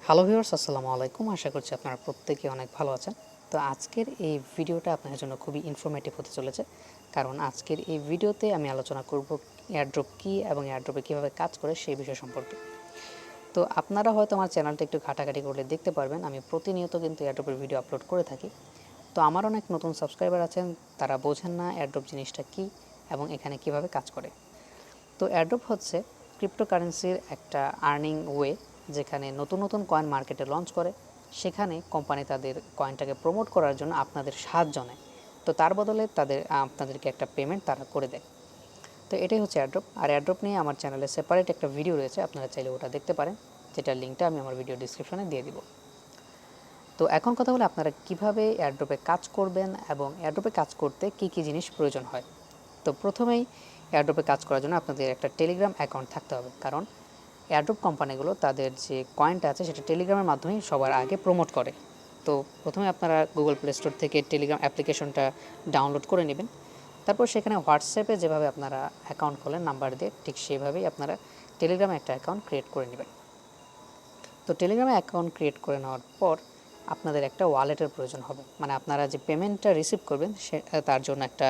Hello viewers, আসসালামু আলাইকুম। আশা করছি আপনারা প্রত্যেকে অনেক ভালো আছেন। তো আজকের এই ভিডিওটা আপনাদের জন্য খুবই ইনফরমেটিভ হতে চলেছে, কারণ আজকের এই ভিডিওতে আমি আলোচনা করব এয়ারড্রপ কী এবং এয়ারড্রপে কীভাবে কাজ করে সেই বিষয় সম্পর্কে। তো আপনারা হয়তো আমার চ্যানেলটা একটু ঘাটাঘাটি করলে দেখতে পারবেন আমি প্রতিনিয়ত কিন্তু এয়ারড্রপের ভিডিও আপলোড করে থাকি। তো আমার অনেক নতুন সাবস্ক্রাইবার আছেন, তারা বোঝেন না এয়ারড্রপ জিনিসটা কী এবং এখানে কিভাবে কাজ করে। তো এয়ারড্রপ হচ্ছে ক্রিপ্টোকারেন্সির একটা আর্নিং ওয়ে, যেখানে নতুন নতুন কয়েন মার্কেটে লঞ্চ করে, সেখানে কোম্পানি তাদের কয়েনটাকে প্রমোট করার জন্য আপনাদের সাহায্য নেয়। তো তার বদলে আপনাদেরকে একটা পেমেন্ট তারা করে দেয়। তো এটাই হচ্ছে এয়ারড্রপ। আর এয়ারড্রপ নিয়ে আমার চ্যানেলে সেপারেট একটা ভিডিও রয়েছে, আপনারা চাইলে ওটা দেখতে পারেন, যেটার লিঙ্কটা আমি আমার ভিডিও ডিসক্রিপশনে দিয়ে দিব। তো এখন কথা হলো আপনারা কিভাবে এয়ারড্রপে কাজ করবেন এবং এয়ারড্রপে কাজ করতে কী কী জিনিস প্রয়োজন হয়। তো প্রথমেই এয়ারড্রপে কাজ করার জন্য আপনাদের একটা টেলিগ্রাম অ্যাকাউন্ট থাকতে হবে, কারণ এয়ারড্রপ কোম্পানিগুলো তাদের যে কয়েনটা আছে সেটা টেলিগ্রামের মাধ্যমেই সবার আগে প্রমোট করে। তো প্রথমে আপনারা গুগল প্লে স্টোর থেকে টেলিগ্রাম অ্যাপ্লিকেশনটা ডাউনলোড করে নেবেন। তারপর সেখানে হোয়াটসঅ্যাপে যেভাবে আপনারা অ্যাকাউন্ট খোলেন নাম্বার দিয়ে, ঠিক সেভাবেই আপনারা টেলিগ্রামে একটা অ্যাকাউন্ট ক্রিয়েট করে নেবেন। তো টেলিগ্রামে অ্যাকাউন্ট ক্রিয়েট করে নেওয়ার পর আপনাদের একটা ওয়ালেটের প্রয়োজন হবে, মানে আপনারা যে পেমেন্টটা রিসিভ করবেন সে তার জন্য একটা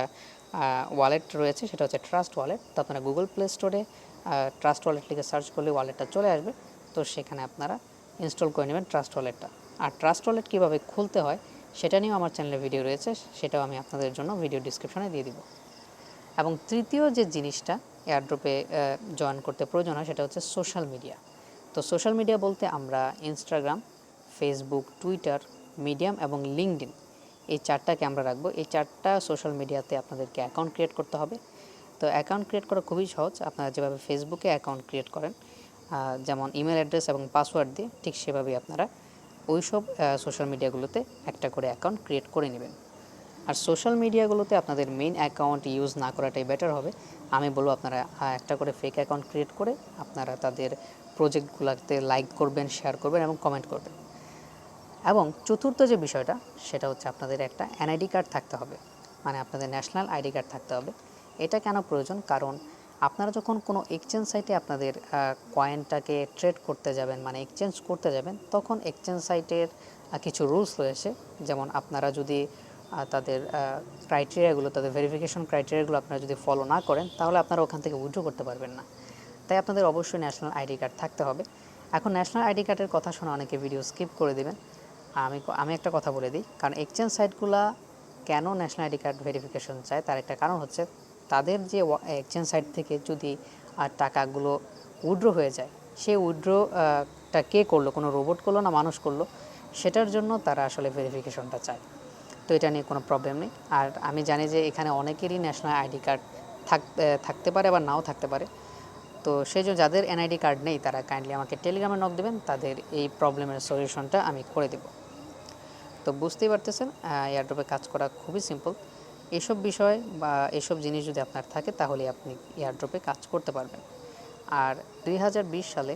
ওয়ালেট রয়েছে, সেটা হচ্ছে ট্রাস্ট ওয়ালেট। তো আপনারা গুগল প্লে স্টোরে ট্রাস্ট ওয়ালেট লিখে সার্চ করলে ওয়ালেটটা চলে আসবে। তো সেখানে আপনারা ইনস্টল করে নেবেন ট্রাস্ট ওয়ালেটটা। আর ট্রাস্ট ওয়ালেট কীভাবে খুলতে হয় সেটা নিয়েও আমার চ্যানেলে ভিডিও রয়েছে, সেটাও আমি আপনাদের জন্য ভিডিও ডিসক্রিপশনে দিয়ে দিব। এবং তৃতীয় যে জিনিসটা এয়ারড্রপে জয়েন করতে প্রয়োজন হয় সেটা হচ্ছে সোশ্যাল মিডিয়া। তো সোশ্যাল মিডিয়া বলতে আমরা ইনস্টাগ্রাম, ফেসবুক, টুইটার, মিডিয়াম এবং লিঙ্কডইন, এই চারটাকে আমরা রাখবো। এই চারটা সোশ্যাল মিডিয়াতে আপনাদেরকে অ্যাকাউন্ট ক্রিয়েট করতে হবে। তো অ্যাকাউন্ট ক্রিয়েট করা খুবই সহজ। আপনারা যেভাবে ফেসবুকে অ্যাকাউন্ট ক্রিয়েট করেন যেমন ইমেল অ্যাড্রেস এবং পাসওয়ার্ড দিয়ে, ঠিক সেভাবেই আপনারা ওইসব সোশ্যাল মিডিয়াগুলোতে একটা করে অ্যাকাউন্ট ক্রিয়েট করে নেবেন। আর সোশ্যাল মিডিয়াগুলোতে আপনাদের মেইন অ্যাকাউন্ট ইউজ না করাটাই বেটার হবে। আমি বলবো আপনারা একটা করে ফেক অ্যাকাউন্ট ক্রিয়েট করে আপনারা তাদের প্রজেক্টগুলোতে লাইক করবেন, শেয়ার করবেন এবং কমেন্ট করবেন। এবং চতুর্থ যে বিষয়টা সেটা হচ্ছে আপনাদের একটা এনআইডি কার্ড থাকতে হবে, মানে আপনাদের ন্যাশনাল আইডি কার্ড থাকতে হবে। এটা কেন প্রয়োজন? কারণ আপনারা যখন কোনো এক্সচেঞ্জ সাইটে আপনাদের কয়েনটাকে ট্রেড করতে যাবেন, মানে এক্সচেঞ্জ করতে যাবেন, তখন এক্সচেঞ্জ সাইটের কিছু রুলস রয়েছে। যেমন আপনারা যদি তাদের ক্রাইটেরিয়াগুলো, তাদের ভেরিফিকেশন ক্রাইটেরিয়াগুলো আপনারা যদি ফলো না করেন, তাহলে আপনারা ওখান থেকে উইথড্র করতে পারবেন না। তাই আপনাদের অবশ্যই ন্যাশনাল আইডি কার্ড থাকতে হবে। এখন ন্যাশনাল আইডি কার্ডের কথা শুনে অনেকে ভিডিও স্কিপ করে দেবেন। আমি একটা কথা বলে দিই, কারণ এক্সচেঞ্জ সাইটগুলো কেন ন্যাশনাল আইডি কার্ড ভেরিফিকেশন চায় তার একটা কারণ হচ্ছে, তাদের যে এক্সচেঞ্জ সাইট থেকে যদি টাকাগুলো উইথড্র হয়ে যায়, সেই উইথড্রটা কে করলো, কোনো রোবট করলো না মানুষ করলো, সেটার জন্য তারা আসলে ভেরিফিকেশনটা চায়। তো এটা নিয়ে কোনো প্রবলেম নেই। আর আমি জানি যে এখানে অনেকেরই ন্যাশনাল আইডি কার্ড থাকতে পারে বা নাও থাকতে পারে। তো সেই জন্য যাদের এনআইডি কার্ড নেই তারা কাইন্ডলি আমাকে টেলিগ্রামে নক দেবেন, তাদের এই প্রবলেমের সলিউশনটা আমি করে দেব। তো বুঝতেই পারতেছেন এয়ারড্রপে কাজ করা খুবই সিম্পল। এইসব বিষয় বা এইসব জিনিস যদি আপনার থাকে তাহলে আপনি এয়ারড্রপে কাজ করতে পারবেন। আর 2020 সালে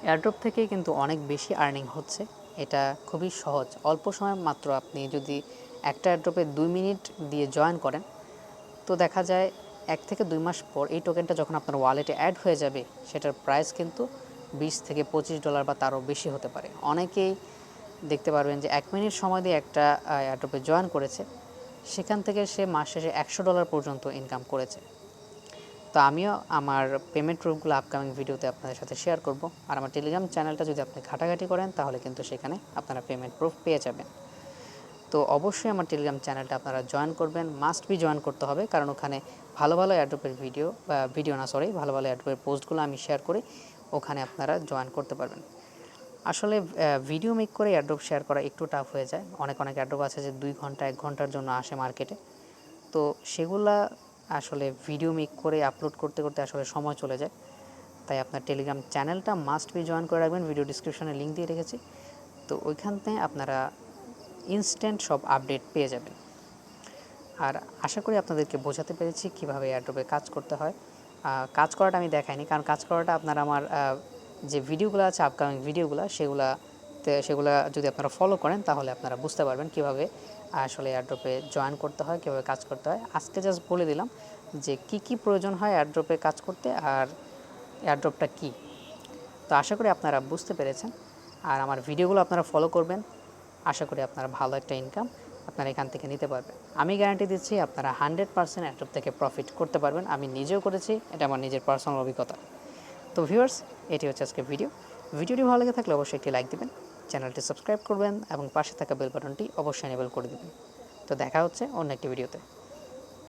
এয়ারড্রপ থেকেই কিন্তু অনেক বেশি আর্নিং হচ্ছে। এটা খুবই সহজ, অল্প সময় মাত্র আপনি যদি একটা এয়ারড্রপে 2 মিনিট দিয়ে জয়েন করেন, তো দেখা যায় 1 থেকে 2 মাস পর এই টোকেনটা যখন আপনার ওয়ালেটে অ্যাড হয়ে যাবে, সেটার প্রাইস কিন্তু $20 থেকে $25 বা তারও বেশি হতে পারে। অনেকেই দেখতে পারবেন যে 1 মিনিট সময় দিয়ে একটা এয়ারড্রপে জয়েন করেছে, সেখান থেকে সে মাস শেষে $100 পর্যন্ত ইনকাম করেছে। তো আমিও আমার পেমেন্ট প্রুফগুলো আপকামিং ভিডিওতে আপনাদের সাথে শেয়ার করব। আর আমার টেলিগ্রাম চ্যানেলটা যদি আপনি ঘাটাঘাটি করেন তাহলে কিন্তু সেখানে আপনারা পেমেন্ট প্রুফ পেয়ে যাবেন। তো অবশ্যই আমার টেলিগ্রাম চ্যানেলটা আপনারা জয়েন করবেন, মাস্ট বি জয়েন করতে হবে, কারণ ওখানে ভালো ভালো এয়ারড্রপের ভালো ভালো এয়ারড্রপের পোস্টগুলো আমি শেয়ার করি, ওখানে আপনারা জয়েন করতে পারবেন। আসলে ভিডিও মেক করে এয়ারড্রপ শেয়ার করা একটু টাফ হয়ে যায়। অনেক এয়ারড্রপ আছে যে 2 ঘন্টা 1 ঘন্টার জন্য আসে মার্কেটে। তো সেগুলা আসলে ভিডিও মেক করে আপলোড করতে করতে আসলে সময় চলে যায়। তাই আপনার টেলিগ্রাম চ্যানেলটা মাস্ট বি জয়েন করে রাখবেন, ভিডিও ডিসক্রিপশনে লিঙ্ক দিয়ে রেখেছি। তো ওইখানে আপনারা ইনস্ট্যান্ট সব আপডেট পেয়ে যাবেন। আর আশা করি আপনাদেরকে বোঝাতে পেরেছি কীভাবে এয়ারড্রপে কাজ করতে হয়। কাজ করাটা আমি দেখাইনি, কারণ কাজ করাটা আপনারা আমার যে ভিডিওগুলো আছে আপকামিং ভিডিওগুলো, সেগুলা যদি আপনারা ফলো করেন তাহলে আপনারা বুঝতে পারবেন কীভাবে আসলে এয়ারড্রপে জয়েন করতে হয়, কীভাবে কাজ করতে হয়। আজকে জাস্ট বলে দিলাম যে কী প্রয়োজন হয় এয়ারড্রপে কাজ করতে আর এয়ারড্রপটা কী। তো আশা করি আপনারা বুঝতে পেরেছেন। আর আমার ভিডিওগুলো আপনারা ফলো করবেন, আশা করি আপনারা ভালো একটা ইনকাম আপনারা এখান থেকে নিতে পারবেন। আমি গ্যারান্টি দিচ্ছি আপনারা 100% এয়ারড্রপ থেকে প্রফিট করতে পারবেন। আমি নিজেও করেছি, এটা আমার নিজের পার্সোনাল অভিজ্ঞতা। তো ভিউয়ার্স, এটি হচ্ছে আজকে ভিডিওটি ভালো লেগে থাকলে অবশ্যই একটি লাইক দিবেন, চ্যানেলটি সাবস্ক্রাইব করবেন এবং পাশে থাকা বেল বাটনটি অবশ্যই এনেবল করে দেবেন। তো দেখা হচ্ছে অন্য একটি ভিডিওতে।